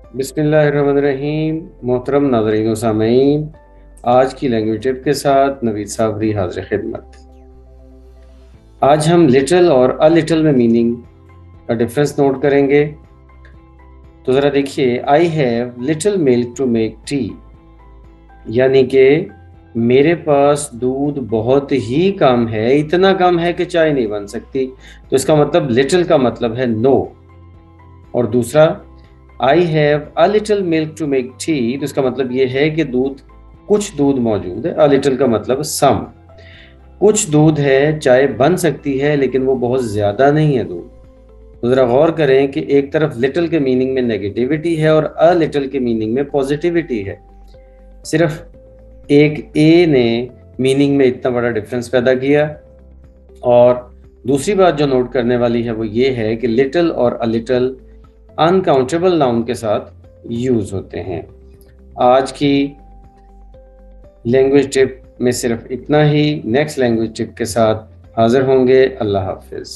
बिस्मिल्लाहिर्रहमानिर्रहीम। मोहतरम नाज़रीन व सामीन, आज की लैंग्वेज टिप के साथ नवीद साबरी हाजिर खिदमत। आज हम लिटिल और अ लिटिल में मीनिंग का डिफरेंस नोट करेंगे। तो ज़रा देखिए, I have little milk to make tea, यानी कि मेरे पास दूध बहुत ही कम है, इतना कम है कि चाय नहीं बन सकती। तो इसका मतलब लिटिल का मतलब है नो। और दूसरा, I have a little milk to make tea, तो इसका मतलब ये है कि कुछ दूध मौजूद है। अ लिटिल का मतलब सम, कुछ दूध है, चाय बन सकती है लेकिन वो बहुत ज़्यादा नहीं है दूध। तो ज़रा गौर करें कि एक तरफ लिटिल के मीनिंग में नेगेटिविटी है और अ लिटिल के मीनिंग में पॉजिटिविटी है। सिर्फ एक ए ने मीनिंग में इतना बड़ा डिफरेंस पैदा किया। और दूसरी बात जो नोट करने वाली है वो ये है कि लिटिल और अ लिटिल अनकाउंटेबल नाउन के साथ यूज होते हैं। आज की लैंग्वेज टिप में सिर्फ इतना ही। नेक्स्ट लैंग्वेज टिप के साथ हाजिर होंगे। अल्लाह हाफिज।